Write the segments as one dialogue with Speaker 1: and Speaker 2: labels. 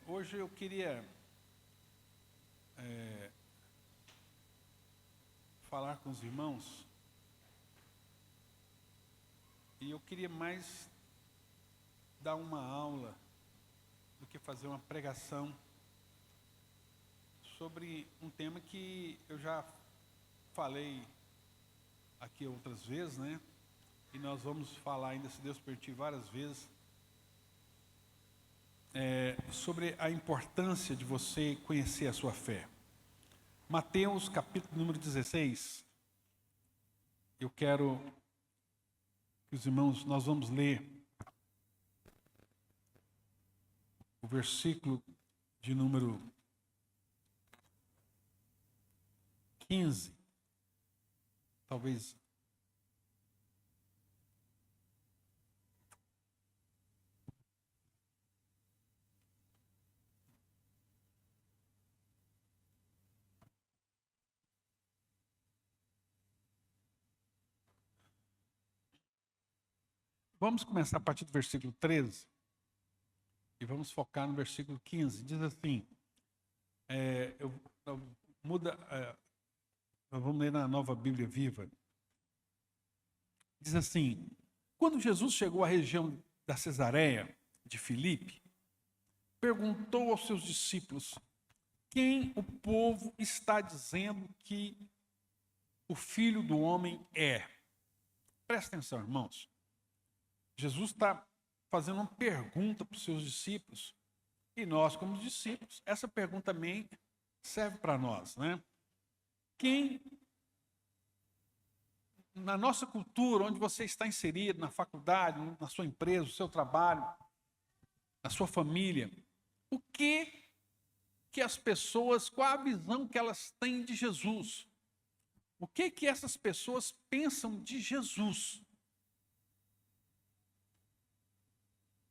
Speaker 1: Hoje eu queria falar com os irmãos, e eu queria mais dar uma aula do que fazer uma pregação sobre um tema que eu já falei aqui outras vezes, né? E nós vamos falar ainda, se Deus permitir, várias vezes, sobre a importância de você conhecer a sua fé. Mateus, capítulo número 16. Eu quero que os irmãos, nós vamos ler o versículo de número 15. Talvez. Vamos começar a partir do versículo 13 e vamos focar no versículo 15. Diz assim, nós vamos ler na Nova Bíblia Viva. Diz assim: quando Jesus chegou à região da Cesareia de Filipe, perguntou aos seus discípulos: quem o povo está dizendo que o Filho do Homem é? Presta atenção, irmãos. Jesus está fazendo uma pergunta para os seus discípulos, e nós, como discípulos, essa pergunta também serve para nós, né? Quem, na nossa cultura, onde você está inserido, na faculdade, na sua empresa, no seu trabalho, na sua família, o que as pessoas, qual a visão que elas têm de Jesus? O que essas pessoas pensam de Jesus?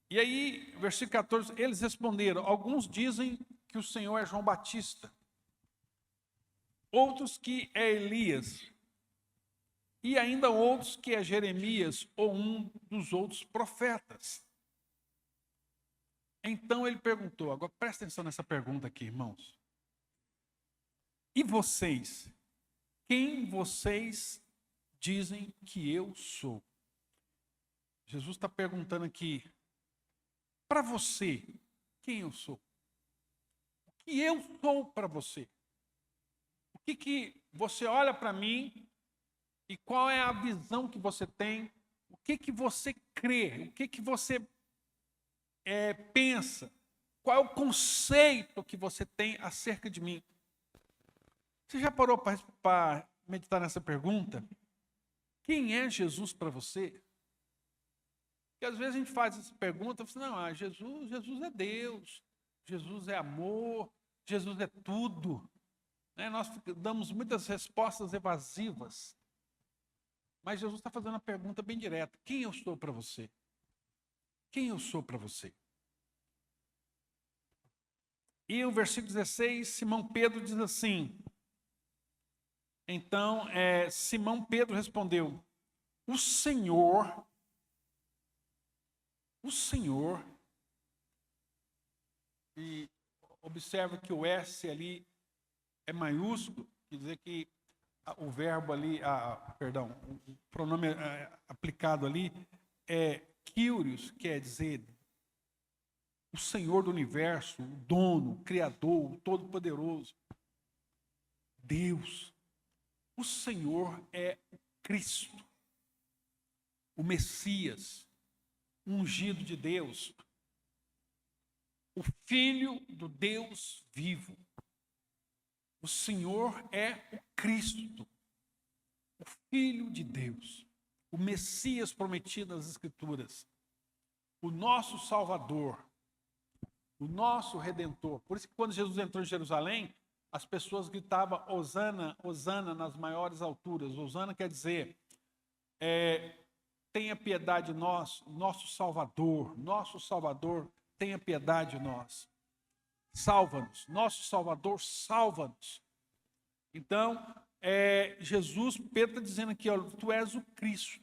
Speaker 1: E aí, versículo 14, eles responderam: alguns dizem que o Senhor é João Batista, outros que é Elias, e ainda outros que é Jeremias ou um dos outros profetas. Então ele perguntou, agora presta atenção nessa pergunta aqui, irmãos. E vocês? Quem vocês dizem que eu sou? Jesus está perguntando aqui, para você, quem eu sou? O que eu sou para você? O que você olha para mim e qual é a visão que você tem? O que você crê? O que você pensa? Qual é o conceito que você tem acerca de mim? Você já parou para meditar nessa pergunta? Quem é Jesus para você? Porque às vezes a gente faz essa pergunta, você não, Jesus é Deus, Jesus é amor, Jesus é tudo. Né? Nós damos muitas respostas evasivas. Mas Jesus está fazendo uma pergunta bem direta. Quem eu sou para você? Quem eu sou para você? E o versículo 16, Simão Pedro diz assim. Então, Simão Pedro respondeu: o Senhor, e observa que o S ali é maiúsculo, quer dizer que o verbo ali, o pronome aplicado ali é Kyrios, quer dizer o Senhor do universo, o dono, o Criador, o Todo-Poderoso. Deus. O Senhor é o Cristo, o Messias, o ungido de Deus, o Filho do Deus vivo. O Senhor é o Cristo, o Filho de Deus, o Messias prometido nas Escrituras, o nosso Salvador, o nosso Redentor. Por isso que quando Jesus entrou em Jerusalém, as pessoas gritavam Hosana, Hosana nas maiores alturas. Hosana quer dizer, tenha piedade de nós, nosso Salvador, tenha piedade de nós. Salva-nos, nosso Salvador, salva-nos. Então, Jesus, Pedro está dizendo aqui, olha, tu és o Cristo,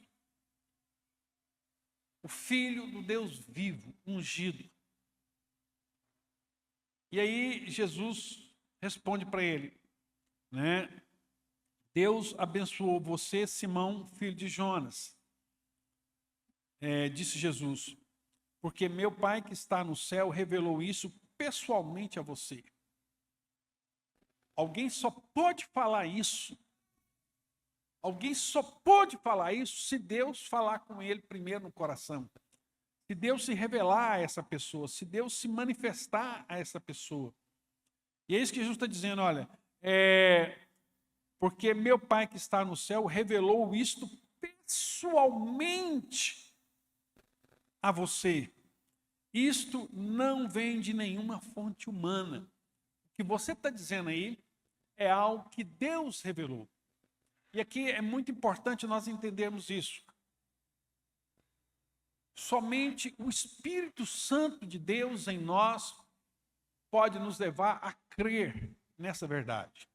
Speaker 1: o Filho do Deus vivo, ungido. E aí Jesus responde para ele, né? Deus abençoou você, Simão, filho de Jonas. Disse Jesus, porque meu Pai que está no céu revelou isso pessoalmente a você. Alguém só pode falar isso. Alguém só pode falar isso se Deus falar com ele primeiro no coração. Se Deus se revelar a essa pessoa, se Deus se manifestar a essa pessoa. E é isso que Jesus está dizendo, olha, porque meu Pai que está no céu revelou isto pessoalmente a você. Isto não vem de nenhuma fonte humana. O que você está dizendo aí é algo que Deus revelou. E aqui é muito importante nós entendermos isso. Somente o Espírito Santo de Deus em nós pode nos levar a crer nessa verdade.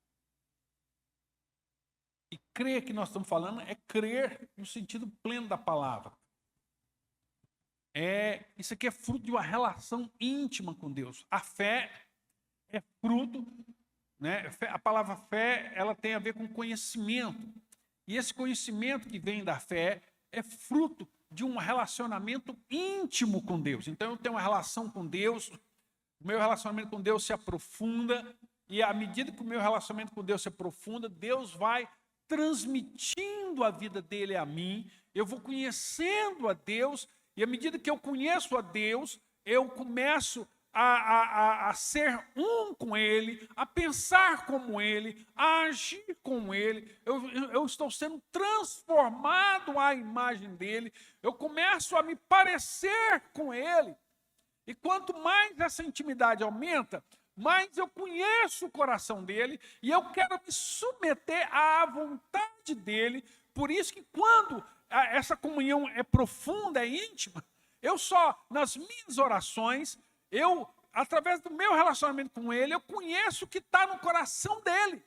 Speaker 1: E crer que nós estamos falando é crer no sentido pleno da palavra. Isso aqui é fruto de uma relação íntima com Deus. A fé é fruto, né? A palavra fé, ela tem a ver com conhecimento. E esse conhecimento que vem da fé é fruto de um relacionamento íntimo com Deus. Então eu tenho uma relação com Deus, o meu relacionamento com Deus se aprofunda, e à medida que o meu relacionamento com Deus se aprofunda, Deus vai transmitindo a vida dele a mim, eu vou conhecendo a Deus, e à medida que eu conheço a Deus, eu começo a ser um com Ele, a pensar como Ele, a agir como Ele. Eu estou sendo transformado à imagem dEle, eu começo a me parecer com Ele. E quanto mais essa intimidade aumenta, mais eu conheço o coração dEle e eu quero me submeter à vontade dEle. Por isso que quando essa comunhão é profunda, é íntima, eu só, nas minhas orações, através do meu relacionamento com Ele, eu conheço o que está no coração dEle.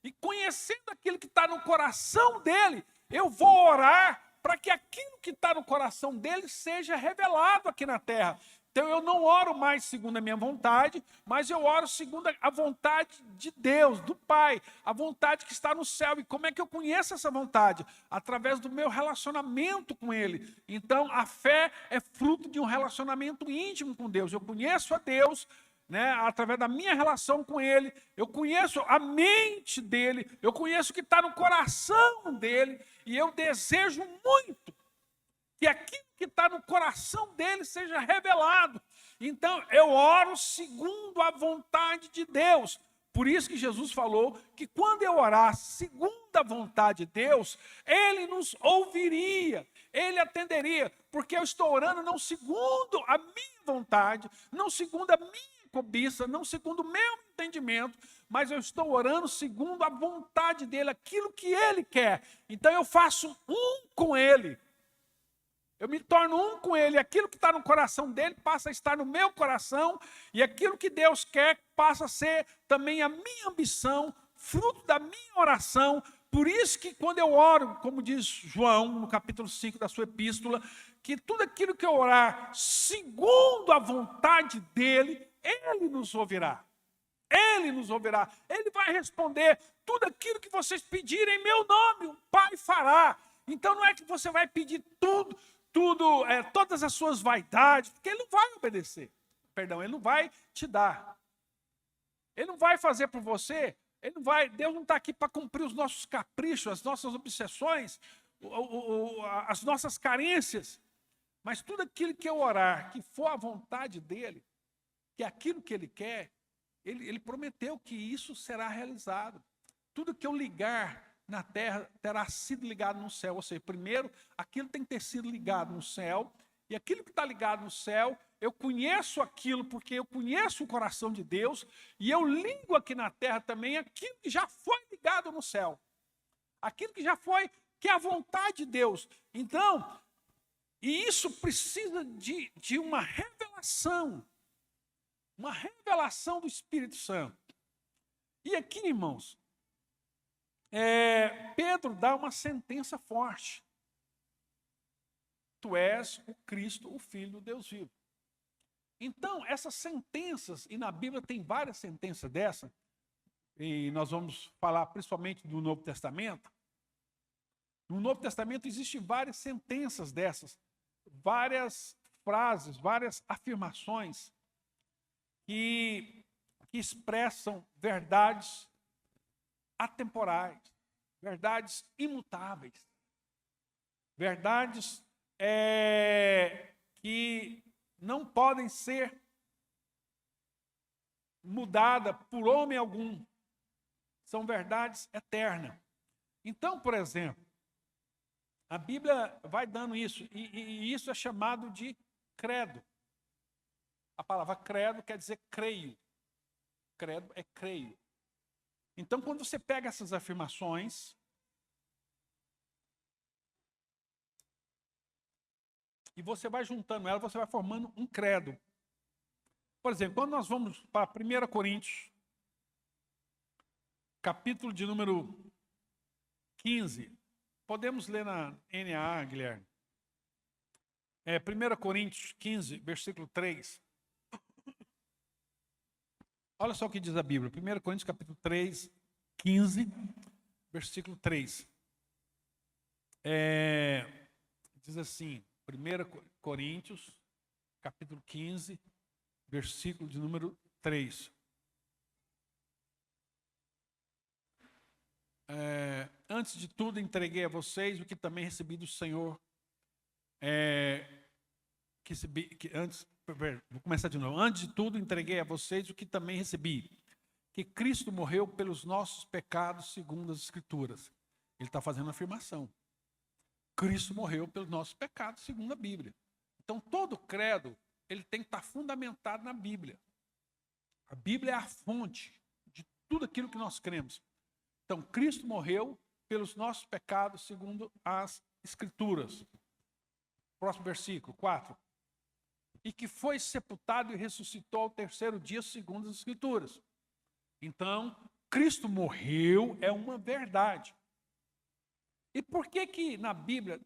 Speaker 1: E conhecendo aquilo que está no coração dEle, eu vou orar para que aquilo que está no coração dEle seja revelado aqui na terra. Então eu não oro mais segundo a minha vontade, mas eu oro segundo a vontade de Deus, do Pai, a vontade que está no céu. E como é que eu conheço essa vontade? Através do meu relacionamento com Ele. Então a fé é fruto de um relacionamento íntimo com Deus. Eu conheço a Deus, né, através da minha relação com Ele, eu conheço a mente dEle, eu conheço o que está no coração dEle, e eu desejo muito que aquilo que está no coração dele seja revelado. Então, eu oro segundo a vontade de Deus. Por isso que Jesus falou que quando eu orar segundo a vontade de Deus, Ele nos ouviria, Ele atenderia, porque eu estou orando não segundo a minha vontade, não segundo a minha cobiça, não segundo o meu entendimento, mas eu estou orando segundo a vontade dEle, aquilo que Ele quer. Então, eu faço um com Ele. Eu me torno um com Ele, aquilo que está no coração dele passa a estar no meu coração, e aquilo que Deus quer passa a ser também a minha ambição, fruto da minha oração. Por isso que quando eu oro, como diz João, no capítulo 5 da sua epístola, que tudo aquilo que eu orar segundo a vontade dele, Ele nos ouvirá. Ele nos ouvirá. Ele vai responder tudo aquilo que vocês pedirem em meu nome, o Pai fará. Então não é que você vai pedir todas as suas vaidades, porque Ele não vai obedecer. Perdão, Ele não vai te dar. Ele não vai fazer por você. Deus não está aqui para cumprir os nossos caprichos, as nossas obsessões, as nossas carências. Mas tudo aquilo que eu orar, que for a vontade dEle, que é aquilo que Ele quer, Ele prometeu que isso será realizado. Tudo que eu ligar na terra terá sido ligado no céu. Ou seja, primeiro, aquilo tem que ter sido ligado no céu, e aquilo que está ligado no céu, eu conheço aquilo porque eu conheço o coração de Deus, e eu ligo aqui na terra também aquilo que já foi ligado no céu. Aquilo que já foi, que é a vontade de Deus. Então, e isso precisa de uma revelação do Espírito Santo. E aqui, irmãos, Pedro dá uma sentença forte. Tu és o Cristo, o Filho do Deus vivo. Então, essas sentenças, e na Bíblia tem várias sentenças dessa, e nós vamos falar principalmente do Novo Testamento. No Novo Testamento existem várias sentenças dessas, várias frases, várias afirmações que expressam verdades atemporais, verdades imutáveis, verdades que não podem ser mudadas por homem algum. São verdades eternas. Então, por exemplo, a Bíblia vai dando isso, e isso é chamado de credo. A palavra credo quer dizer creio. Credo é creio. Então, quando você pega essas afirmações e você vai juntando elas, você vai formando um credo. Por exemplo, quando nós vamos para 1 Coríntios, capítulo de número 15, podemos ler na NAA, Guilherme. 1 Coríntios 15, versículo 3. Olha só o que diz a Bíblia. 1 Coríntios capítulo 3, 15, versículo 3. Diz assim, 1 Coríntios capítulo 15, versículo de número 3. Antes de tudo, entreguei a vocês o que também recebi do Senhor. Vou começar de novo. Antes de tudo, entreguei a vocês o que também recebi. Que Cristo morreu pelos nossos pecados, segundo as Escrituras. Ele está fazendo uma afirmação. Cristo morreu pelos nossos pecados, segundo a Bíblia. Então, todo credo, ele tem que estar fundamentado na Bíblia. A Bíblia é a fonte de tudo aquilo que nós cremos. Então, Cristo morreu pelos nossos pecados, segundo as Escrituras. Próximo versículo, 4. E que foi sepultado e ressuscitou ao terceiro dia, segundo as Escrituras. Então, Cristo morreu é uma verdade. E por que na Bíblia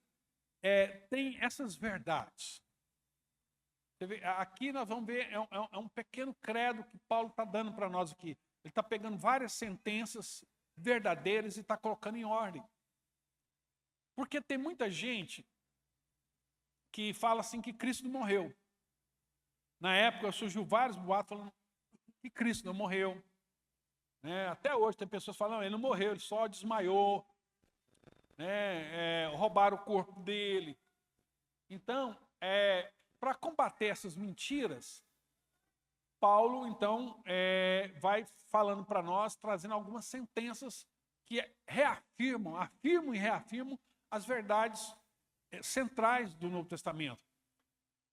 Speaker 1: tem essas verdades? Você vê, aqui nós vamos ver, é um pequeno credo que Paulo está dando para nós aqui. Ele está pegando várias sentenças verdadeiras e está colocando em ordem. Porque tem muita gente que fala assim que Cristo não morreu. Na época surgiu vários boatos falando que Cristo não morreu. Até hoje tem pessoas falando, ele não morreu, ele só desmaiou. Roubaram o corpo dele. Então, para combater essas mentiras, Paulo, então, vai falando para nós, trazendo algumas sentenças que afirmam e reafirmam as verdades centrais do Novo Testamento.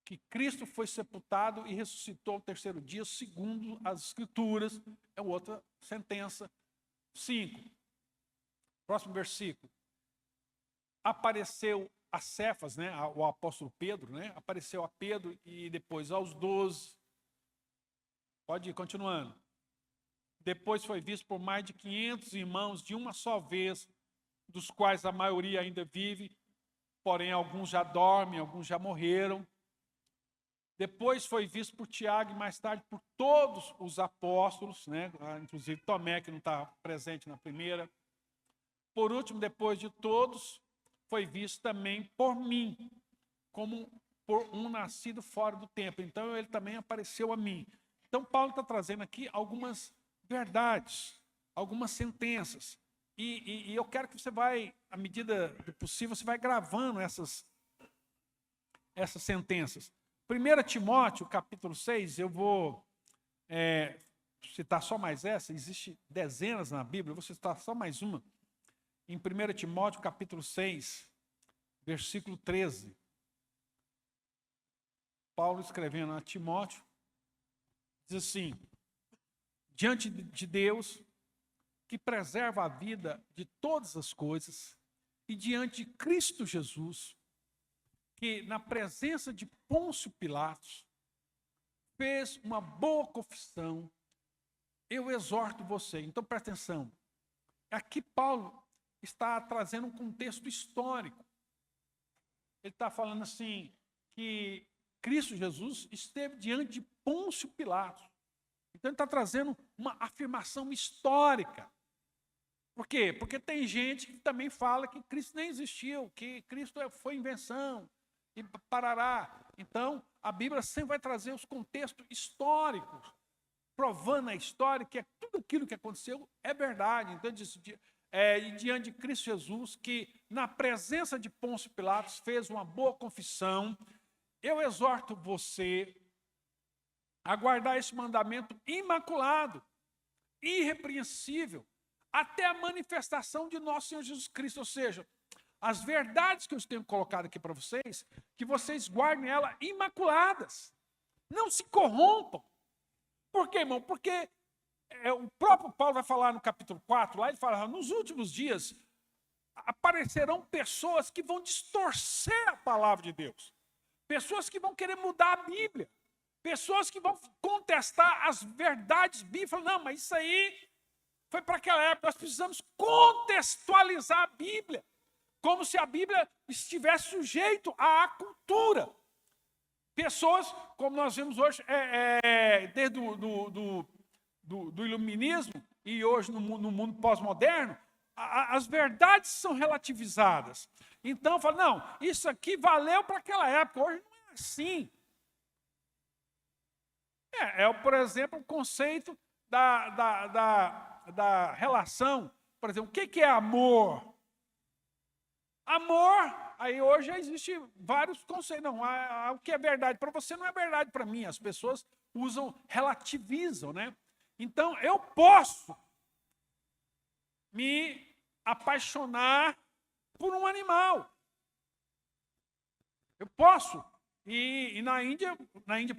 Speaker 1: Que Cristo foi sepultado e ressuscitou ao terceiro dia, segundo as Escrituras, é outra sentença. 5. Próximo versículo. Apareceu a Cefas, o apóstolo Pedro, apareceu a Pedro e depois aos 12. Pode ir, continuando. Depois foi visto por mais de 500 irmãos de uma só vez, dos quais a maioria ainda vive, porém alguns já dormem, alguns já morreram. Depois foi visto por Tiago e mais tarde por todos os apóstolos, inclusive Tomé, que não está presente na primeira. Por último, depois de todos, foi visto também por mim, como por um nascido fora do tempo. Então, ele também apareceu a mim. Então, Paulo está trazendo aqui algumas verdades, algumas sentenças. E eu quero que você vai, à medida do possível, você vai gravando essas sentenças. 1 Timóteo, capítulo 6, eu vou citar só mais essa, existe dezenas na Bíblia, eu vou citar só mais uma. Em 1 Timóteo, capítulo 6, versículo 13. Paulo escrevendo a Timóteo, diz assim: diante de Deus, que preserva a vida de todas as coisas, e diante de Cristo Jesus, que na presença de Pôncio Pilatos, fez uma boa confissão, eu exorto você. Então, presta atenção. Aqui Paulo está trazendo um contexto histórico. Ele está falando assim, que Cristo Jesus esteve diante de Pôncio Pilatos. Então ele está trazendo uma afirmação histórica. Por quê? Porque tem gente que também fala que Cristo nem existiu, que Cristo foi invenção, e parará. Então, a Bíblia sempre vai trazer os contextos históricos, provando a história que tudo aquilo que aconteceu é verdade. Então, e diante de Cristo Jesus, que na presença de Pôncio Pilatos fez uma boa confissão, eu exorto você a guardar esse mandamento imaculado, irrepreensível, até a manifestação de nosso Senhor Jesus Cristo. Ou seja, as verdades que eu tenho colocado aqui para vocês, que vocês guardem elas imaculadas. Não se corrompam. Por quê, irmão? Porque o próprio Paulo vai falar no capítulo 4, lá ele fala, nos últimos dias aparecerão pessoas que vão distorcer a palavra de Deus. Pessoas que vão querer mudar a Bíblia. Pessoas que vão contestar as verdades bíblicas. Não, mas isso aí foi para aquela época. Nós precisamos contextualizar a Bíblia. Como se a Bíblia estivesse sujeito à cultura. Pessoas, como nós vemos hoje, desde do iluminismo e hoje no mundo pós-moderno, as verdades são relativizadas. Então, fala, não, isso aqui valeu para aquela época, hoje não é assim. Por exemplo, o conceito da relação. Por exemplo, o que é amor? Amor, aí hoje já existe vários conceitos. Não, o que é verdade para você não é verdade para mim. As pessoas relativizam, né? Então, eu posso me apaixonar por um animal. Eu posso. E na Índia,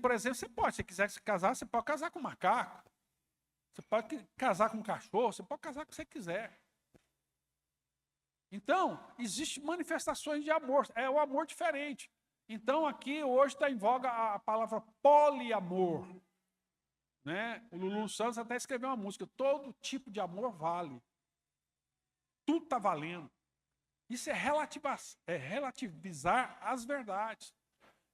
Speaker 1: por exemplo, você pode. Se quiser se casar, você pode casar com um macaco. Você pode casar com um cachorro. Você pode casar com o que você quiser. Então, existem manifestações de amor. É o amor diferente. Então, aqui, hoje, está em voga a palavra poliamor. Né? O Lulu Santos até escreveu uma música. Todo tipo de amor vale. Tudo está valendo. Isso é relativizar as verdades.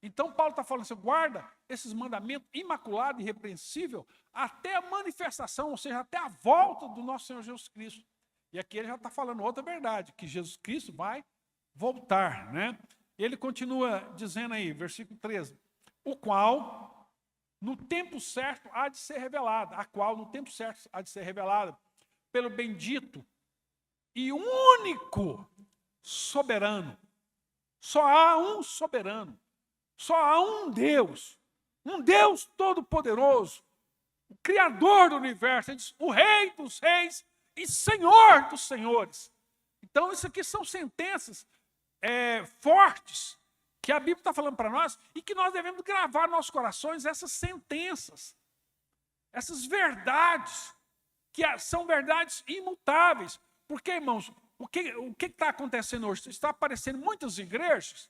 Speaker 1: Então, Paulo está falando assim, guarda esses mandamentos imaculados e irrepreensíveis até a manifestação, ou seja, até a volta do nosso Senhor Jesus Cristo. E aqui ele já está falando outra verdade, que Jesus Cristo vai voltar, né? Ele continua dizendo aí, versículo 13, o qual no tempo certo há de ser revelado, a qual no tempo certo há de ser revelado pelo bendito e único soberano. Só há um soberano, só há um Deus todo-poderoso, o Criador do universo, ele diz, o Rei dos reis e Senhor dos senhores. Então, isso aqui são sentenças fortes que a Bíblia está falando para nós e que nós devemos gravar nos nossos corações essas sentenças, essas verdades, que são verdades imutáveis. Porque, irmãos, o que está acontecendo hoje? Está aparecendo muitas igrejas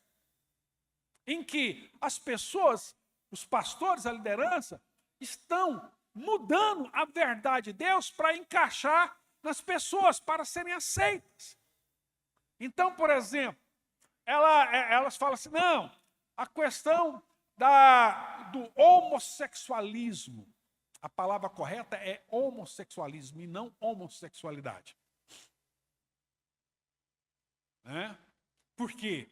Speaker 1: em que as pessoas, os pastores, a liderança, estão mudando a verdade de Deus para encaixar nas pessoas, para serem aceitas. Então, por exemplo, elas falam assim, não, a questão do homossexualismo, a palavra correta é homossexualismo e não homossexualidade. Por quê?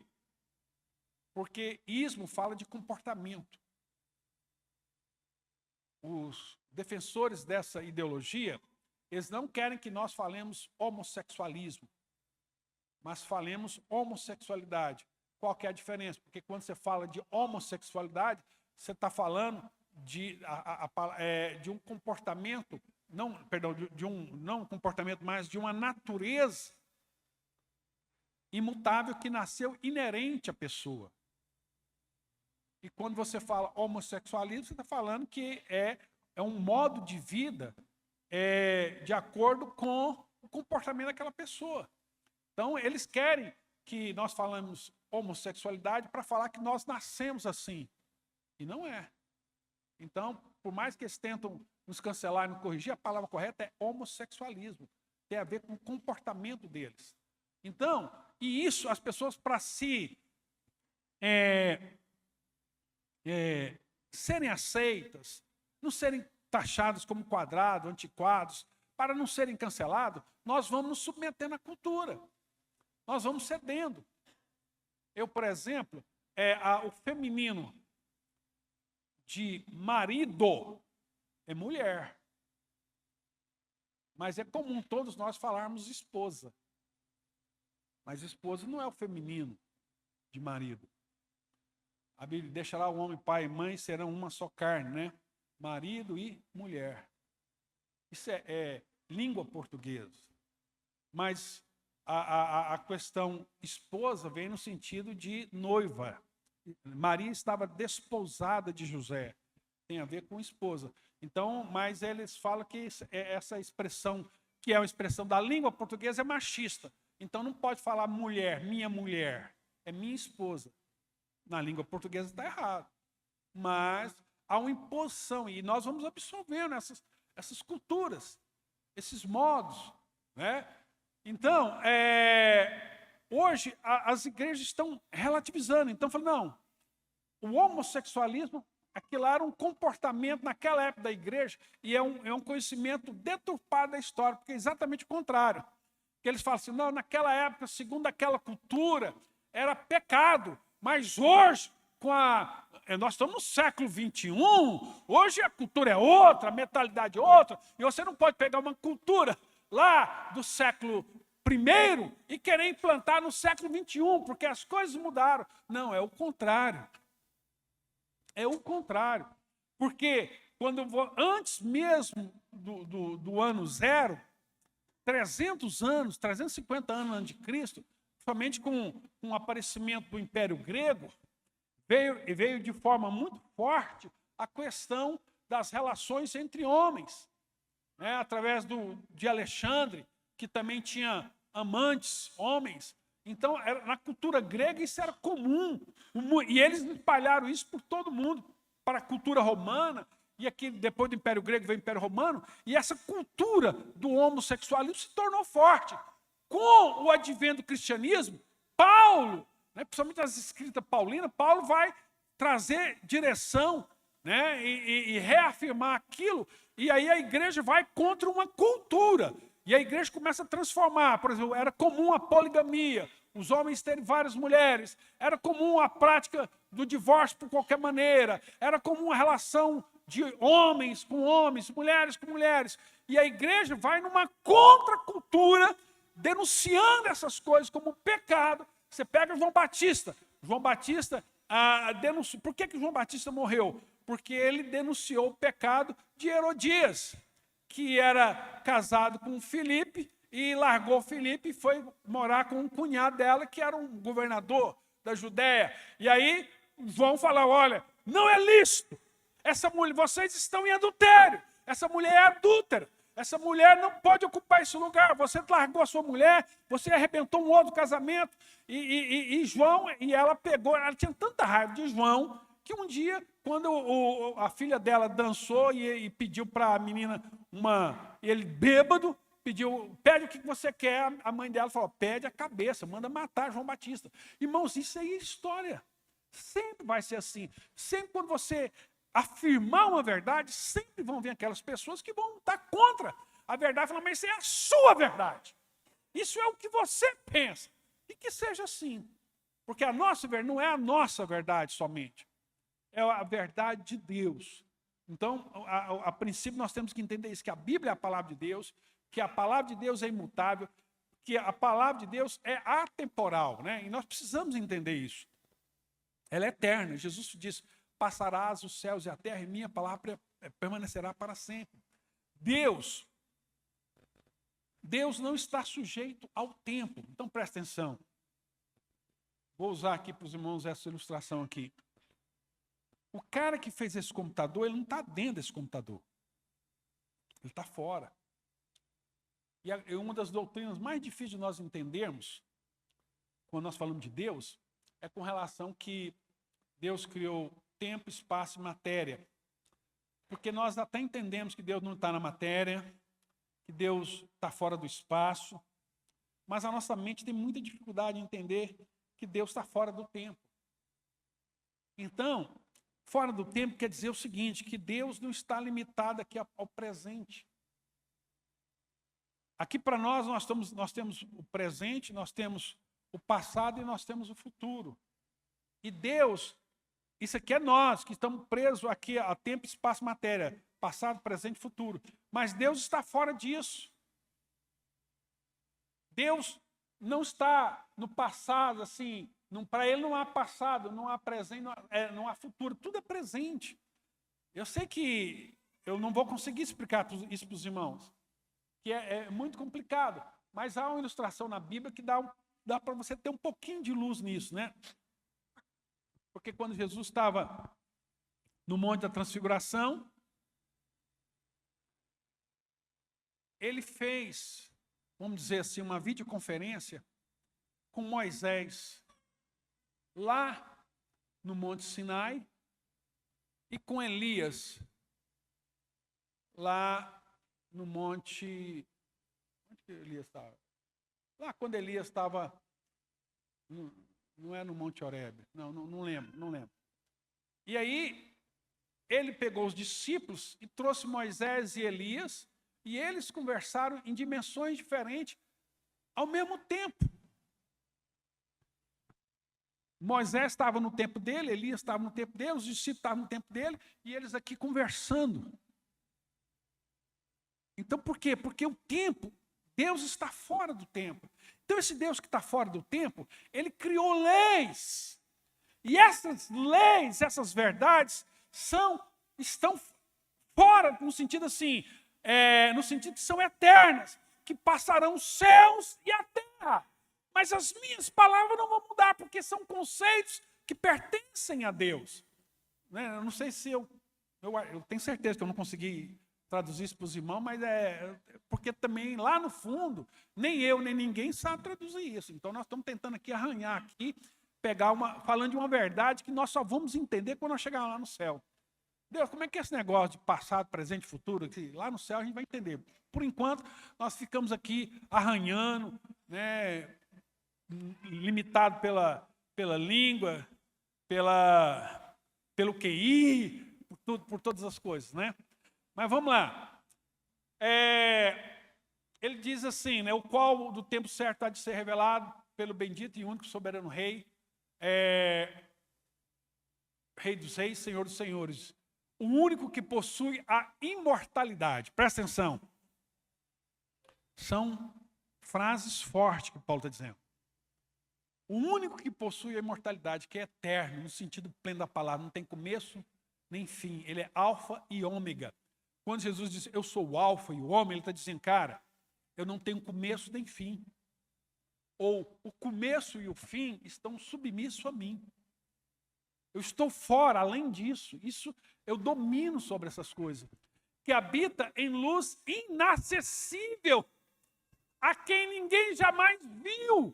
Speaker 1: Porque ismo fala de comportamento. Os defensores dessa ideologia, eles não querem que nós falemos homossexualismo, mas falemos homossexualidade. Qual que é a diferença? Porque quando você fala de homossexualidade, você está falando de um comportamento, não um comportamento, mas de uma natureza imutável que nasceu inerente à pessoa. E quando você fala homossexualismo, você está falando que é um modo de vida de acordo com o comportamento daquela pessoa. Então, eles querem que nós falamos homossexualidade para falar que nós nascemos assim. E não é. Então, por mais que eles tentam nos cancelar e nos corrigir, a palavra correta é homossexualismo. Tem a ver com o comportamento deles. Então, e isso, as pessoas para se serem aceitas, não serem taxados como quadrados, antiquados, para não serem cancelados, nós vamos nos submetendo à cultura. Nós vamos cedendo. Eu, por exemplo, o feminino de marido é mulher. Mas é comum todos nós falarmos esposa. Mas esposa não é o feminino de marido. A Bíblia deixará o homem, pai e mãe, serão uma só carne, né? Marido e mulher. Isso é língua portuguesa. Mas a questão esposa vem no sentido de noiva. Maria estava desposada de José. Tem a ver com esposa. Então, mas eles falam que essa expressão, que é uma expressão da língua portuguesa, é machista. Então não pode falar mulher, minha mulher. É minha esposa. Na língua portuguesa está errado. Mas há uma imposição. E nós vamos absorvendo essas culturas, esses modos, né? Então, hoje as igrejas estão relativizando. Então, falando, não, o homossexualismo, aquilo era um comportamento naquela época da igreja e é um conhecimento deturpado da história, porque é exatamente o contrário. Que eles falam assim, não, naquela época, segundo aquela cultura, era pecado, mas hoje, nós estamos no século XXI, hoje a cultura é outra, a mentalidade é outra, e você não pode pegar uma cultura lá do século I e querer implantar no século XXI, porque as coisas mudaram. Não, é o contrário. É o contrário. Porque antes mesmo do ano zero, 300 anos, 350 anos antes de Cristo, somente com o aparecimento do Império Grego, veio de forma muito forte a questão das relações entre homens, né? Através de Alexandre, que também tinha amantes, homens. Então, na cultura grega isso era comum. E eles espalharam isso por todo mundo, para a cultura romana. E aqui, depois do Império Grego, veio o Império Romano. E essa cultura do homossexualismo se tornou forte. Com o advento do cristianismo, Paulo, né, principalmente as escritas paulinas, Paulo vai trazer direção, né, e reafirmar aquilo. E aí a igreja vai contra uma cultura. E a igreja começa a transformar. Por exemplo, era comum a poligamia, os homens terem várias mulheres. Era comum a prática do divórcio por qualquer maneira. Era comum a relação de homens com homens, mulheres com mulheres. E a igreja vai numa contracultura, denunciando essas coisas como pecado. Você pega João Batista. João Batista denunciou. Por que João Batista morreu? Porque ele denunciou o pecado de Herodias, que era casado com Filipe e largou Filipe e foi morar com um cunhado dela, que era um governador da Judéia. E aí João fala, olha, não é lícito. Essa mulher, vocês estão em adultério. Essa mulher é adúltera. Essa mulher não pode ocupar esse lugar. Você largou a sua mulher, você arrebentou um outro casamento. E João, e ela tinha tanta raiva de João, que um dia, quando a filha dela dançou e pediu para a menina ele bêbado, pede o que você quer, a mãe dela falou, pede a cabeça, manda matar João Batista. Irmãos, isso aí é história. Sempre vai ser assim. Sempre quando você afirmar uma verdade, sempre vão vir aquelas pessoas que vão estar contra a verdade e falar, mas isso é a sua verdade. Isso é o que você pensa. E que seja assim. Porque a nossa verdade não é a nossa verdade somente. É a verdade de Deus. Então, a princípio, nós temos que entender isso, que a Bíblia é a palavra de Deus, que a palavra de Deus é imutável, que a palavra de Deus é atemporal, né? E nós precisamos entender isso. Ela é eterna. Jesus disse, passarás os céus e a terra, e minha palavra permanecerá para sempre. Deus não está sujeito ao tempo. Então, presta atenção. Vou usar aqui para os irmãos essa ilustração aqui. O cara que fez esse computador, ele não está dentro desse computador. Ele está fora. E uma das doutrinas mais difíceis de nós entendermos, quando nós falamos de Deus, é com relação que Deus criou tempo, espaço e matéria. Porque nós até entendemos que Deus não está na matéria, que Deus está fora do espaço, mas a nossa mente tem muita dificuldade em entender que Deus está fora do tempo. Então, Fora do tempo quer dizer o seguinte, que Deus não está limitado aqui ao presente. Aqui para nós temos o presente, nós temos o passado e nós temos o futuro. E Deus, isso aqui é nós, que estamos presos aqui a tempo, espaço, matéria. Passado, presente e futuro. Mas Deus está fora disso. Deus não está no passado, assim, para Ele não há passado, não há presente, não há futuro, tudo é presente. Eu sei que eu não vou conseguir explicar isso para os irmãos, que é muito complicado, mas há uma ilustração na Bíblia que dá para você ter um pouquinho de luz nisso, né? Porque quando Jesus estava no Monte da Transfiguração, ele fez, vamos dizer assim, uma videoconferência com Moisés lá no Monte Sinai e com Elias lá no Monte... Onde que Elias estava? Lá quando Elias estava... Não é no Monte Horebe. Não lembro. E aí, ele pegou os discípulos e trouxe Moisés e Elias, e eles conversaram em dimensões diferentes ao mesmo tempo. Moisés estava no tempo dele, Elias estava no tempo dele, os discípulos estavam no tempo dele, e eles aqui conversando. Então, por quê? Porque o tempo, Deus está fora do tempo. Então, esse Deus que está fora do tempo, ele criou leis. E essas leis, essas verdades, estão fora, no sentido assim, no sentido que são eternas, que passarão os céus e a terra. Mas as minhas palavras não vão mudar, porque são conceitos que pertencem a Deus. Eu não sei se eu tenho certeza que eu não consegui traduzir isso para os irmãos, mas porque também lá no fundo, nem eu, nem ninguém sabe traduzir isso. Então nós estamos tentando aqui arranhar aqui, falando de uma verdade que nós só vamos entender quando nós chegarmos lá no céu. Deus, como é que é esse negócio de passado, presente e futuro? Que lá no céu a gente vai entender. Por enquanto, nós ficamos aqui arranhando, né, limitado pela língua, pelo QI, por todas as coisas, né? Mas vamos lá. Ele diz assim, né, o qual do tempo certo há de ser revelado pelo bendito e único soberano Rei, Rei dos reis, Senhor dos senhores, o único que possui a imortalidade. Presta atenção. São frases fortes que Paulo está dizendo. O único que possui a imortalidade, que é eterno, no sentido pleno da palavra, não tem começo nem fim. Ele é alfa e ômega. Quando Jesus diz, eu sou o alfa e o ômega, ele está dizendo, cara, eu não tenho começo nem fim. Ou o começo e o fim estão submissos a mim. Eu estou fora, além disso. Isso eu domino sobre essas coisas. Que habita em luz inacessível, a quem ninguém jamais viu.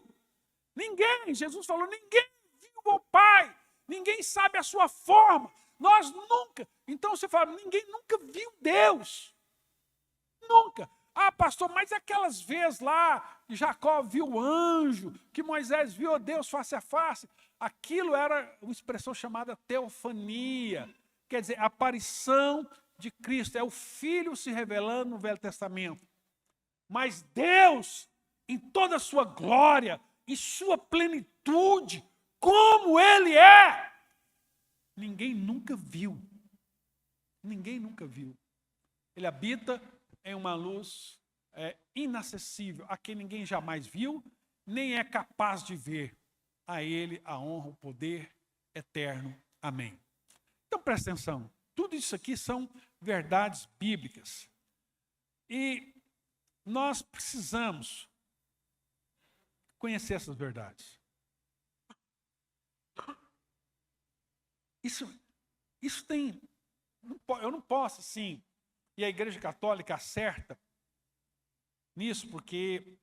Speaker 1: Ninguém, Jesus falou, ninguém viu o Pai, ninguém sabe a sua forma, nós nunca. Então você fala, ninguém nunca viu Deus. Nunca. Ah, pastor, mas aquelas vezes lá, Jacó viu o anjo, que Moisés viu Deus face a face, aquilo era uma expressão chamada teofania, quer dizer, aparição de Cristo, é o Filho se revelando no Velho Testamento. Mas Deus, em toda a sua glória, e sua plenitude, como Ele é, ninguém nunca viu. Ninguém nunca viu. Ele habita em uma luz inacessível, a quem ninguém jamais viu, nem é capaz de ver. A Ele a honra, o poder eterno. Amém. Então presta atenção, tudo isso aqui são verdades bíblicas. E nós precisamos conhecer essas verdades. Isso tem... Eu não posso, assim, e a Igreja Católica acerta nisso, porque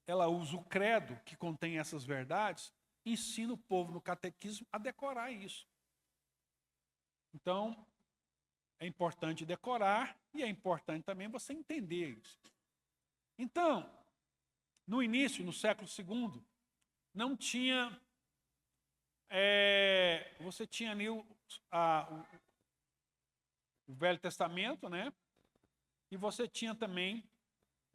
Speaker 1: ela usa o credo que contém essas verdades e ensina o povo no catequismo a decorar isso. Então, é importante decorar e é importante também você entender isso. Então, no início, no século II, não tinha... você tinha ali o Velho Testamento, né? E você tinha também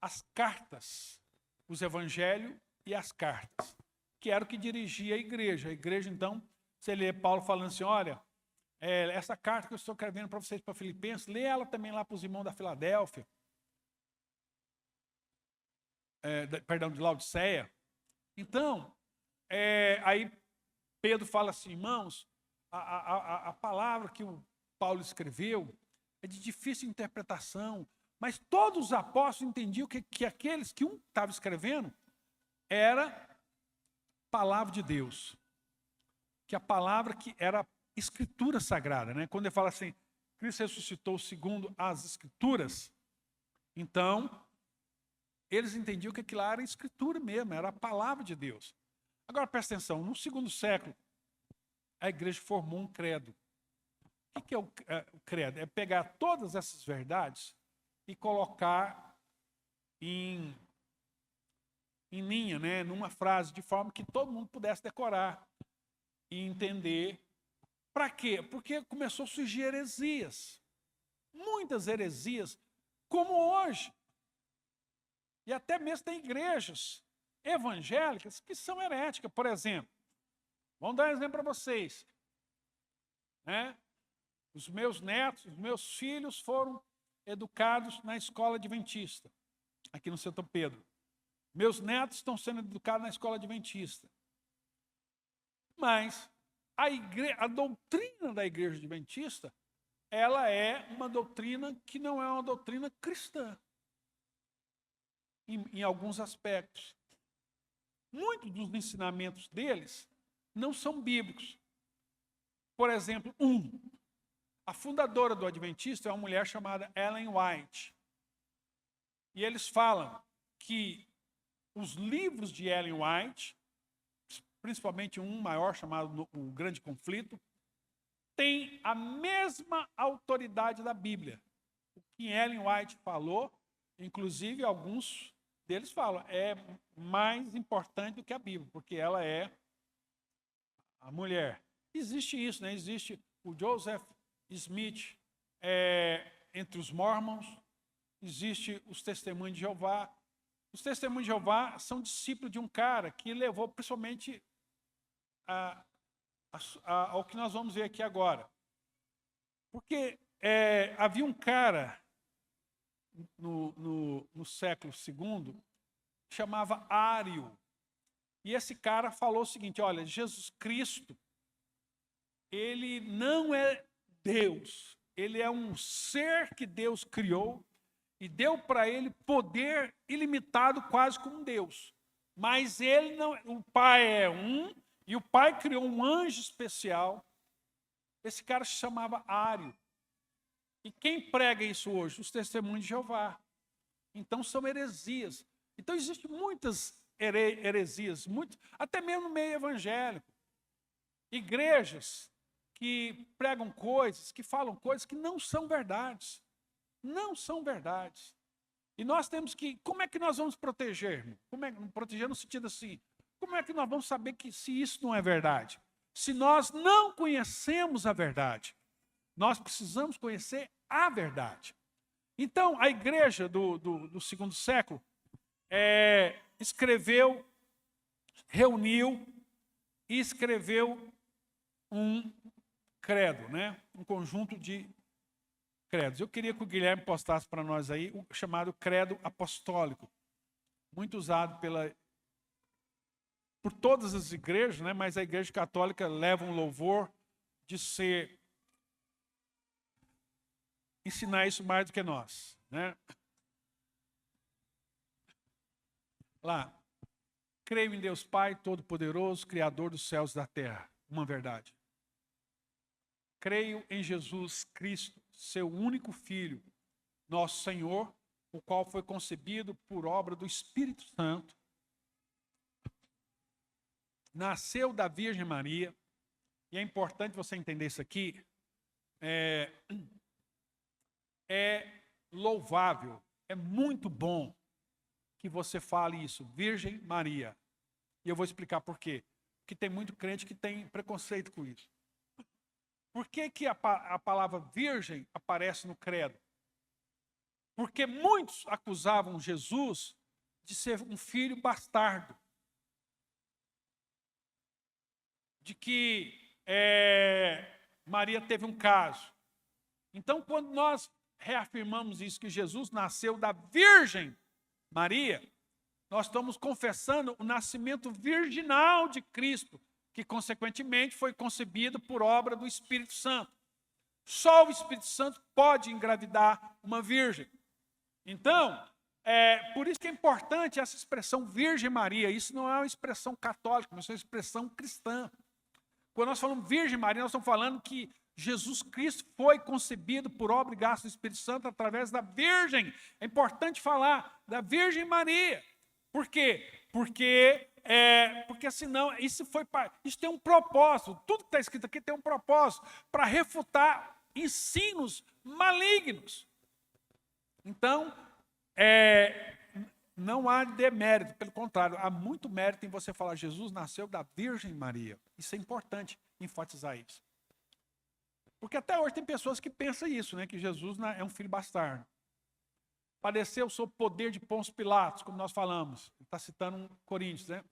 Speaker 1: as cartas, os evangelhos e as cartas, que era o que dirigia a igreja. A igreja, então, você lê Paulo falando assim, olha, essa carta que eu estou escrevendo para vocês, para Filipenses, lê ela também lá para os irmãos da Filadélfia, perdão, de Laodiceia. Então, aí Pedro fala assim, irmãos, a palavra que o Paulo escreveu é de difícil interpretação, mas todos os apóstolos entendiam que aqueles que um estava escrevendo era palavra de Deus, que a palavra que era escritura sagrada, né? Quando ele fala assim, Cristo ressuscitou segundo as escrituras, então eles entendiam que aquilo era escritura mesmo, era a palavra de Deus. Agora presta atenção, no segundo século a igreja formou um credo. O que é o credo? É pegar todas essas verdades e colocar em linha, né, numa frase, de forma que todo mundo pudesse decorar e entender. Para quê? Porque começou a surgir heresias. Muitas heresias, como hoje. E até mesmo tem igrejas evangélicas que são heréticas. Por exemplo, vamos dar um exemplo para vocês. Né? Os meus netos, os meus filhos foram educados na escola adventista, aqui no Santo Pedro. Meus netos estão sendo educados na escola adventista. Mas a doutrina da igreja adventista, ela é uma doutrina que não é uma doutrina cristã, em alguns aspectos. Muitos dos ensinamentos deles não são bíblicos. Por exemplo, a fundadora do Adventista é uma mulher chamada Ellen White. E eles falam que os livros de Ellen White, principalmente um maior chamado O Grande Conflito, tem a mesma autoridade da Bíblia. O que Ellen White falou, inclusive alguns deles falam, é mais importante do que a Bíblia, porque ela é a mulher. Existe isso, né? Existe o Joseph Smith entre os Mormons, existe os Testemunhos de Jeová. Os Testemunhos de Jeová são discípulos de um cara que levou principalmente ao que nós vamos ver aqui agora. Porque havia um cara no século II que chamava Ário. E esse cara falou o seguinte, olha, Jesus Cristo, ele não é Deus, ele é um ser que Deus criou e deu para ele poder ilimitado quase como Deus. Mas ele não, o Pai é um, e o Pai criou um anjo especial. Esse cara se chamava Ário. E quem prega isso hoje? Os Testemunhos de Jeová. Então são heresias. Então existem muitas heresias, até mesmo no meio evangélico. Igrejas que pregam coisas, que falam coisas que não são verdades. Não são verdades. E nós temos que... Como é que nós vamos proteger, irmão? Proteger no sentido assim, como é que nós vamos saber que se isso não é verdade? Se nós não conhecemos a verdade, nós precisamos conhecer a verdade. Então, a igreja do segundo século escreveu, reuniu e escreveu um credo, né? Um conjunto de credos. Eu queria que o Guilherme postasse para nós aí o chamado credo apostólico, muito usado por todas as igrejas, né? Mas a igreja católica leva um louvor de ensinar isso mais do que nós, né? Lá, creio em Deus Pai Todo-Poderoso, Criador dos céus e da terra. Uma verdade. Creio em Jesus Cristo, seu único Filho, nosso Senhor, o qual foi concebido por obra do Espírito Santo, nasceu da Virgem Maria, e é importante você entender isso aqui, é louvável, é muito bom que você fale isso, Virgem Maria. E eu vou explicar por quê. Porque tem muito crente que tem preconceito com isso. Por que a palavra virgem aparece no credo? Porque muitos acusavam Jesus de ser um filho bastardo. De que Maria teve um caso. Então, quando nós reafirmamos isso, que Jesus nasceu da Virgem Maria, nós estamos confessando o nascimento virginal de Cristo, que consequentemente foi concebido por obra do Espírito Santo. Só o Espírito Santo pode engravidar uma virgem. Então, por isso que é importante essa expressão Virgem Maria. Isso não é uma expressão católica, mas é uma expressão cristã. Quando nós falamos Virgem Maria, nós estamos falando que Jesus Cristo foi concebido por obra e graça do Espírito Santo através da Virgem. É importante falar da Virgem Maria. Por quê? Porque senão isso tem um propósito. Tudo que está escrito aqui tem um propósito para refutar ensinos malignos. Então, não há demérito, pelo contrário, há muito mérito em você falar Jesus nasceu da Virgem Maria. Isso é importante enfatizar isso. Porque até hoje tem pessoas que pensam isso, né, que Jesus é um filho bastardo. Padeceu sob o poder de Pôncio Pilatos, como nós falamos. Está citando um Coríntios, né?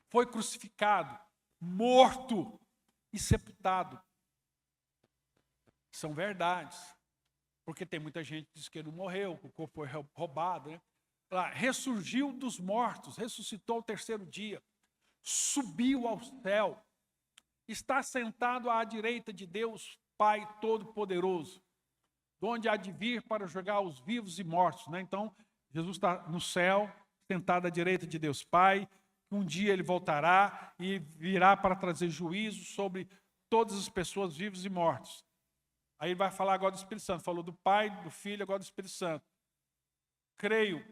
Speaker 1: Foi crucificado, morto e sepultado. São verdades. Porque tem muita gente que diz que ele não morreu, que o corpo foi roubado, né? Ressurgiu dos mortos, ressuscitou ao terceiro dia, subiu ao céu, está sentado à direita de Deus, Pai Todo-Poderoso, de onde há de vir para julgar os vivos e mortos, né? Então, Jesus está no céu, sentado à direita de Deus Pai, um dia ele voltará e virá para trazer juízo sobre todas as pessoas vivas e mortos. Aí ele vai falar agora do Espírito Santo, falou do Pai, do Filho, agora do Espírito Santo. Creio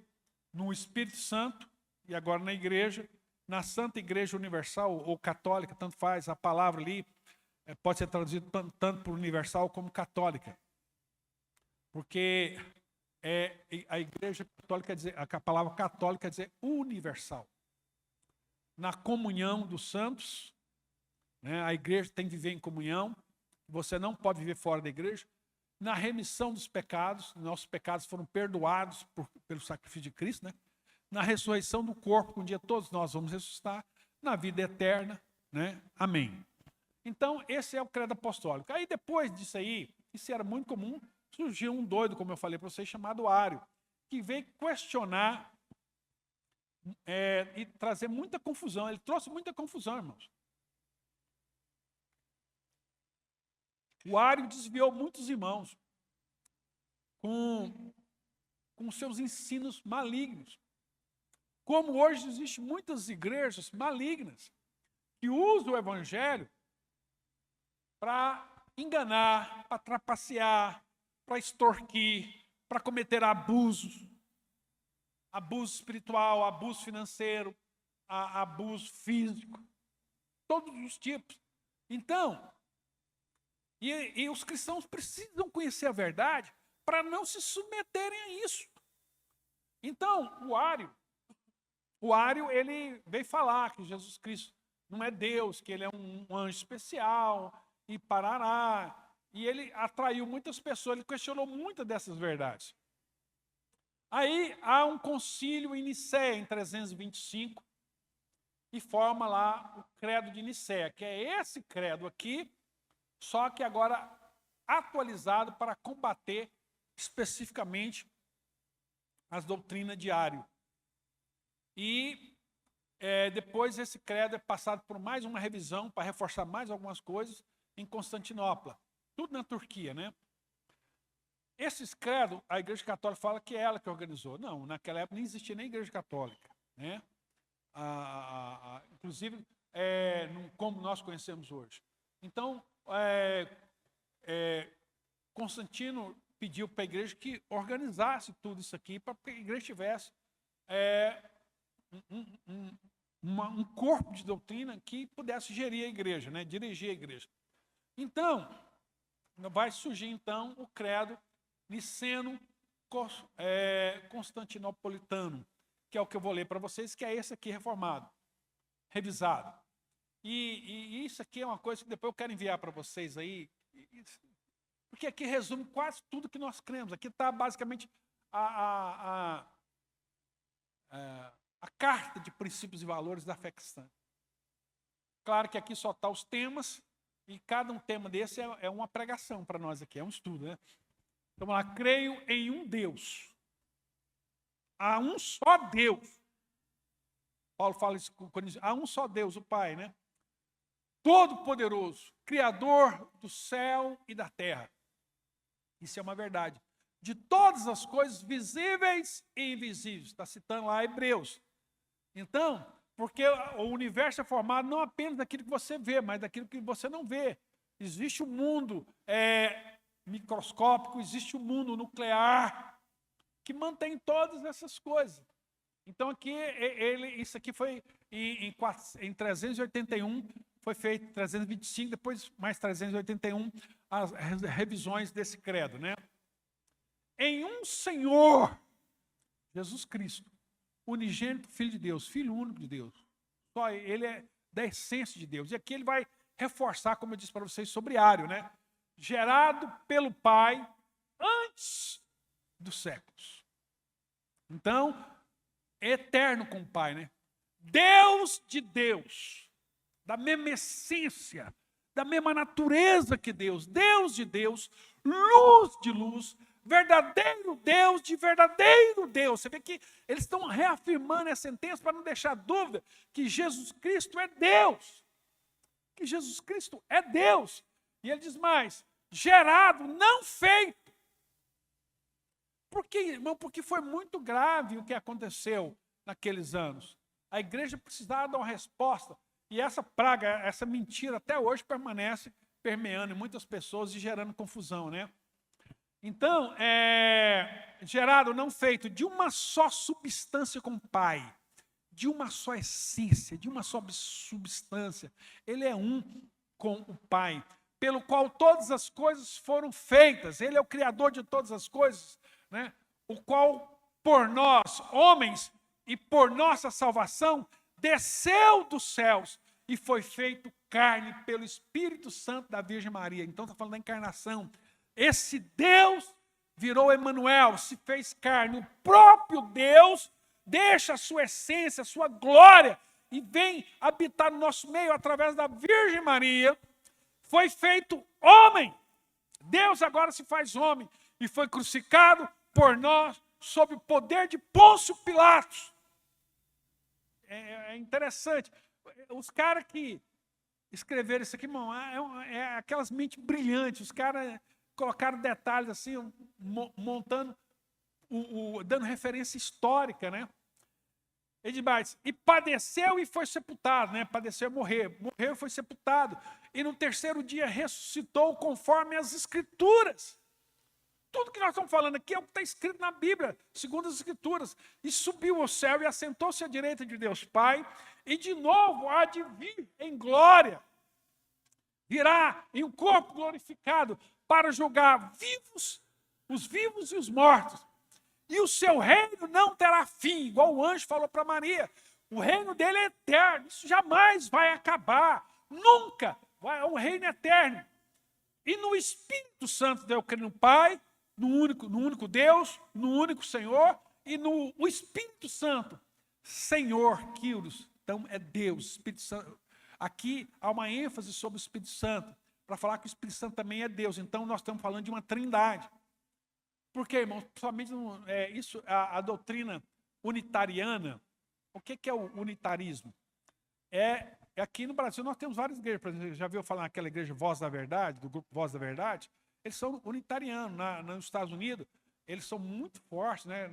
Speaker 1: no Espírito Santo, e agora na igreja, na Santa Igreja Universal, ou católica, tanto faz, a palavra ali pode ser traduzida tanto por universal como católica. Porque a igreja católica quer dizer, a palavra católica quer dizer universal. Na comunhão dos santos, né, a igreja tem que viver em comunhão, você não pode viver fora da igreja. Na remissão dos pecados, nossos pecados foram perdoados pelo sacrifício de Cristo, né? Na ressurreição do corpo, um dia todos nós vamos ressuscitar, na vida eterna, né? Amém. Então, esse é o credo apostólico. Aí, depois disso aí, isso era muito comum, surgiu um doido, como eu falei para vocês, chamado Ário, que veio questionar e trazer muita confusão. Ele trouxe muita confusão, irmãos. O Ário desviou muitos irmãos com seus ensinos malignos. Como hoje existem muitas igrejas malignas que usam o evangelho para enganar, para trapacear, para extorquir, para cometer abusos. Abuso espiritual, abuso financeiro, abuso físico. Todos os tipos. Então, e os cristãos precisam conhecer a verdade para não se submeterem a isso. Então, o Ário, ele veio falar que Jesus Cristo não é Deus, que ele é um anjo especial, e parará. E ele atraiu muitas pessoas, ele questionou muitas dessas verdades. Aí há um concílio em Nicéia, em 325, e forma lá o credo de Nicéia, que é esse credo aqui, só que agora atualizado para combater especificamente as doutrinas de Ário. E depois esse credo é passado por mais uma revisão para reforçar mais algumas coisas em Constantinopla. Tudo na Turquia, né? Esses credos, a Igreja Católica fala que é ela que organizou. Não, naquela época nem existia nem Igreja Católica, né? Inclusive, como nós conhecemos hoje. Então, Constantino pediu para a igreja que organizasse tudo isso aqui para que a igreja tivesse um corpo de doutrina que pudesse gerir a igreja, né? Dirigir a igreja. Então, vai surgir então o credo niceno constantinopolitano, que é o que eu vou ler para vocês, que é esse aqui reformado, revisado. E isso aqui é uma coisa que depois eu quero enviar para vocês aí, Porque aqui resume quase tudo que nós cremos. Aqui está basicamente a carta de princípios e valores da fé cristã. Claro que aqui só está os temas, e cada um tema desse é uma pregação para nós aqui, é um estudo, né? Então, vamos lá, creio em um Deus. Há um só Deus. Paulo fala isso quando diz, há um só Deus, o Pai, né? Todo-Poderoso, Criador do céu e da terra. Isso é uma verdade. De todas as coisas visíveis e invisíveis. Está citando lá Hebreus. Então, porque o universo é formado não apenas daquilo que você vê, mas daquilo que você não vê. Existe um mundo microscópico, existe um mundo nuclear, que mantém todas essas coisas. Então, aqui, isso aqui foi em 381, foi feito 325, depois mais 381, as revisões desse credo, né? Em um Senhor, Jesus Cristo, unigênito Filho de Deus, Filho único de Deus. Só ele é da essência de Deus. E aqui ele vai reforçar, como eu disse para vocês, sobre Ário, né? Gerado pelo Pai antes dos séculos. Então, eterno com o Pai, né? Deus de Deus, da mesma essência, da mesma natureza que Deus, Deus de Deus, luz de luz, verdadeiro Deus de verdadeiro Deus. Você vê que eles estão reafirmando essa sentença para não deixar dúvida que Jesus Cristo é Deus. Que Jesus Cristo é Deus. E ele diz mais, gerado, não feito. Por quê, irmão? Porque foi muito grave o que aconteceu naqueles anos. A igreja precisava dar uma resposta. E essa praga, essa mentira, até hoje permanece permeando em muitas pessoas e gerando confusão, né? Então, gerado, não feito, de uma só substância com o Pai, de uma só essência, de uma só substância. Ele é um com o Pai, pelo qual todas as coisas foram feitas. Ele é o Criador de todas as coisas, né? O qual, por nós, homens, e por nossa salvação, desceu dos céus e foi feito carne pelo Espírito Santo da Virgem Maria. Então está falando da encarnação. Esse Deus virou Emanuel, se fez carne. O próprio Deus deixa a sua essência, a sua glória e vem habitar no nosso meio através da Virgem Maria. Foi feito homem. Deus agora se faz homem e foi crucificado por nós sob o poder de Pôncio Pilatos. É interessante. Os caras que escreveram isso aqui, irmão, aquelas mentes brilhantes. Os caras colocaram detalhes assim, montando, dando referência histórica, né? Ele diz mais, e padeceu e foi sepultado, né? Padeceu e morreu e foi sepultado. E no terceiro dia ressuscitou conforme as Escrituras. Tudo que nós estamos falando aqui é o que está escrito na Bíblia, segundo as Escrituras. E subiu ao céu e assentou-se à direita de Deus Pai, e de novo há de vir em glória. Virá em um corpo glorificado para julgar os vivos e os mortos. E o seu reino não terá fim, igual o anjo falou para Maria. O reino dele é eterno, isso jamais vai acabar, nunca. É um reino eterno. E no Espírito Santo, eu creio no Pai, no único Deus, no único Senhor, e no Espírito Santo, Senhor, Kyrios. Então é Deus, Espírito Santo. Aqui há uma ênfase sobre o Espírito Santo, para falar que o Espírito Santo também é Deus. Então nós estamos falando de uma trindade. Por quê, irmãos? Principalmente isso, a doutrina unitariana. O que é o unitarismo? Aqui no Brasil nós temos várias igrejas. Por exemplo, já viu falar naquela igreja Voz da Verdade, do grupo Voz da Verdade? Eles são unitarianos. Nos Estados Unidos, eles são muito fortes, né?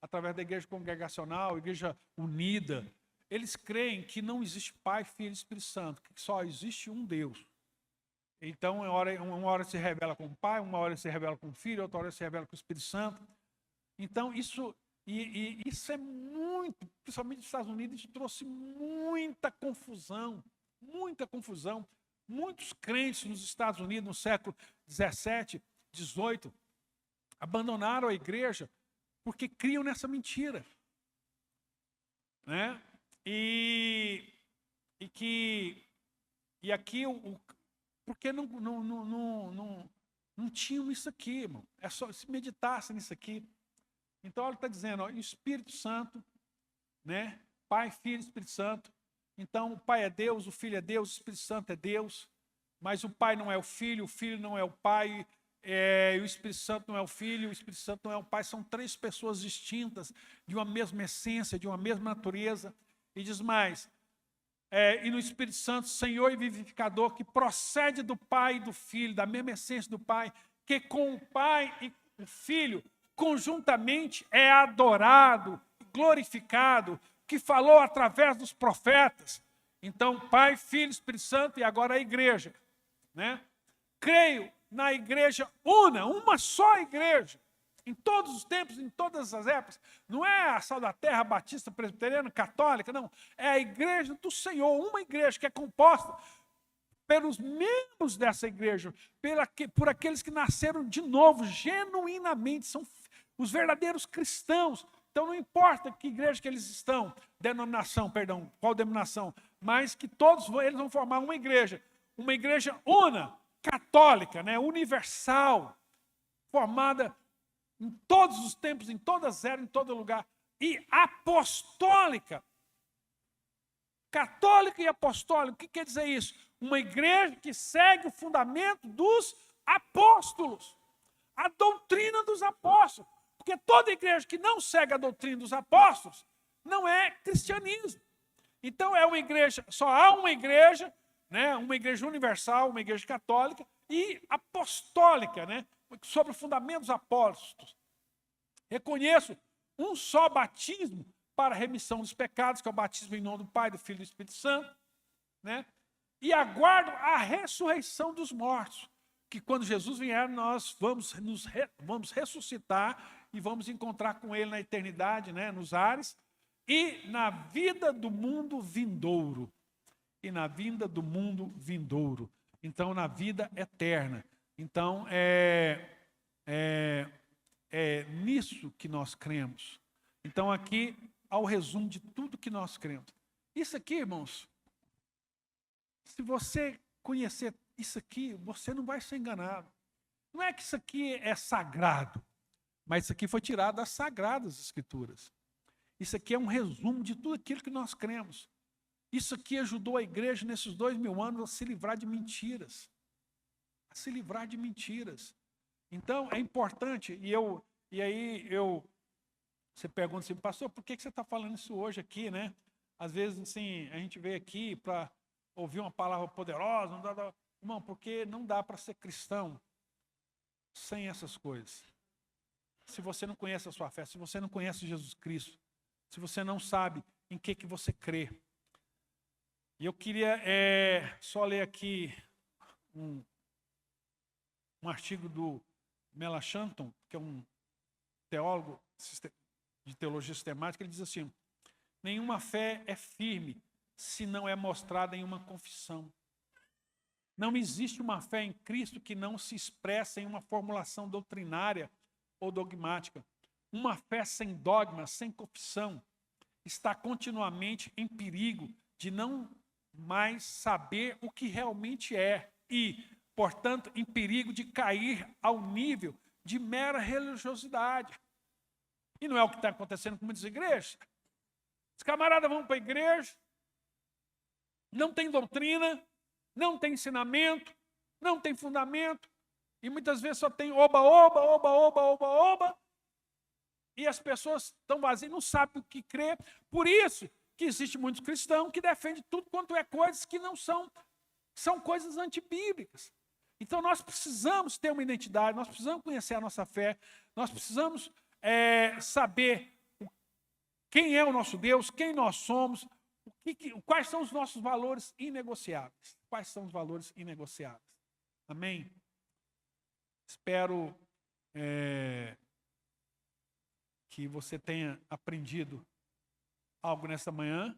Speaker 1: Através da igreja congregacional, igreja unida. Eles creem que não existe Pai, Filho e Espírito Santo, que só existe um Deus. Então, uma hora se revela com o Pai, uma hora se revela com o Filho, outra hora se revela com o Espírito Santo. Então, isso é muito, principalmente nos Estados Unidos, isso trouxe muita confusão, muita confusão. Muitos crentes nos Estados Unidos, no século 17, 18, abandonaram a igreja porque criam nessa mentira, né? E aqui porque não tinham isso aqui, irmão. É só se meditasse nisso aqui. Então, ele está dizendo, ó, o Espírito Santo, né? Pai, Filho, Espírito Santo. Então, o Pai é Deus, o Filho é Deus, o Espírito Santo é Deus. Mas o Pai não é o Filho não é o Pai, o Espírito Santo não é o Filho, o Espírito Santo não é o Pai. São três pessoas distintas, de uma mesma essência, de uma mesma natureza. E diz mais, e no Espírito Santo, Senhor e vivificador, que procede do Pai e do Filho, da mesma essência do Pai, que com o Pai e o Filho, conjuntamente é adorado, glorificado, que falou através dos profetas. Então, Pai, Filho, Espírito Santo e agora a igreja, né? Creio na igreja uma só igreja, em todos os tempos, em todas as épocas. Não é a Sal da Terra, Batista, Presbiteriana, Católica, não. É a igreja do Senhor, uma igreja que é composta pelos membros dessa igreja, por aqueles que nasceram de novo, genuinamente, são os verdadeiros cristãos. Então não importa que igreja que eles estão, qual denominação, mas que todos eles vão formar uma igreja una, católica, né, universal, formada em todos os tempos, em todas as eras, em todo lugar, e apostólica. Católica e apostólica, o que quer dizer isso? Uma igreja que segue o fundamento dos apóstolos, a doutrina dos apóstolos. Porque toda igreja que não segue a doutrina dos apóstolos não é cristianismo. Então é uma igreja, só há uma igreja, né, uma igreja universal, uma igreja católica e apostólica, né, sobre o fundamento dos apóstolos. Reconheço um só batismo para a remissão dos pecados, que é o batismo em nome do Pai, do Filho e do Espírito Santo, né? E aguardo a ressurreição dos mortos, que quando Jesus vier, nós vamos ressuscitar e vamos encontrar com Ele na eternidade, né, nos ares, e na vida do mundo vindouro. E na vinda do mundo vindouro. Então, na vida eterna. Então, é nisso que nós cremos. Então, aqui há o resumo de tudo que nós cremos. Isso aqui, irmãos, se você conhecer isso aqui, você não vai ser enganado. Não é que isso aqui é sagrado, mas isso aqui foi tirado das Sagradas Escrituras. Isso aqui é um resumo de tudo aquilo que nós cremos. Isso aqui ajudou a igreja nesses 2000 anos a se livrar de mentiras. A se livrar de mentiras. Então, é importante, você pergunta assim, pastor, por que você está falando isso hoje aqui, né? Às vezes, assim, a gente veio aqui para ouvir uma palavra poderosa, irmão, porque não dá para ser cristão sem essas coisas. Se você não conhece a sua fé, se você não conhece Jesus Cristo, se você não sabe em que você crê. E eu queria só ler aqui um artigo do Melanchthon, que é um teólogo de teologia sistemática. Ele diz assim: nenhuma fé é firme se não é mostrada em uma confissão. Não existe uma fé em Cristo que não se expressa em uma formulação doutrinária ou dogmática. Uma fé sem dogma, sem confissão, está continuamente em perigo de não mais saber o que realmente é e, portanto, em perigo de cair ao nível de mera religiosidade. E não é o que está acontecendo com muitas igrejas. Os camaradas vão para a igreja, não tem doutrina, não tem ensinamento, não tem fundamento, e muitas vezes só tem oba, oba, oba, oba, oba, oba, e as pessoas estão vazias, não sabem o que crer. Por isso que existe muitos cristãos que defendem tudo quanto é coisas que não são coisas antibíblicas. Então nós precisamos ter uma identidade, nós precisamos conhecer a nossa fé, nós precisamos saber quem é o nosso Deus, quem nós somos, quais são os nossos valores inegociáveis. Quais são os valores inegociáveis? Amém? Espero que você tenha aprendido algo nessa manhã.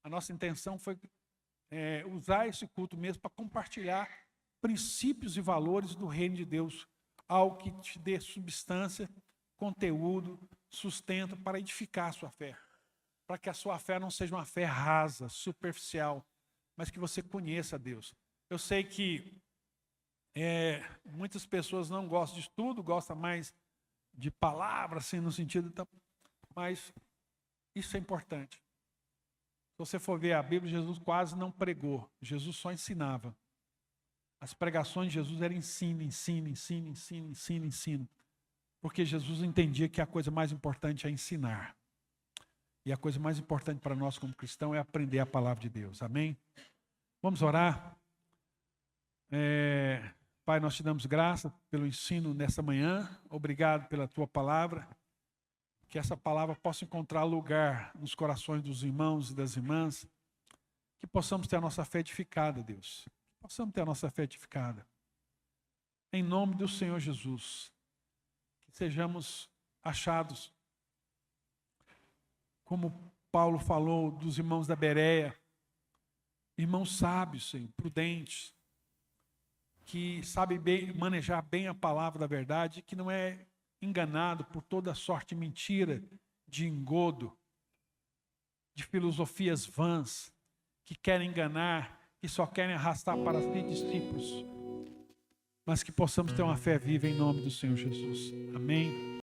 Speaker 1: A nossa intenção foi usar esse culto mesmo para compartilhar princípios e valores do reino de Deus, algo que te dê substância, conteúdo, sustento para edificar a sua fé. Para que a sua fé não seja uma fé rasa, superficial, mas que você conheça a Deus. Eu sei que muitas pessoas não gostam de estudo, gostam mais de palavras, assim, no sentido... Mas isso é importante. Se você for ver a Bíblia, Jesus quase não pregou. Jesus só ensinava. As pregações de Jesus eram ensino. Porque Jesus entendia que a coisa mais importante é ensinar. E a coisa mais importante para nós como cristãos é aprender a palavra de Deus. Amém? Vamos orar? Pai, nós te damos graça pelo ensino nessa manhã. Obrigado pela tua palavra. Que essa palavra possa encontrar lugar nos corações dos irmãos e das irmãs. Que possamos ter a nossa fé edificada, Deus. Que possamos ter a nossa fé edificada. Em nome do Senhor Jesus. Que sejamos achados, como Paulo falou dos irmãos da Bereia, irmãos sábios, Senhor, prudentes, que sabem manejar bem a palavra da verdade, que não é enganado por toda sorte de mentira, de engodo, de filosofias vãs, que querem enganar, que só querem arrastar para si discípulos, mas que possamos ter uma fé viva em nome do Senhor Jesus. Amém.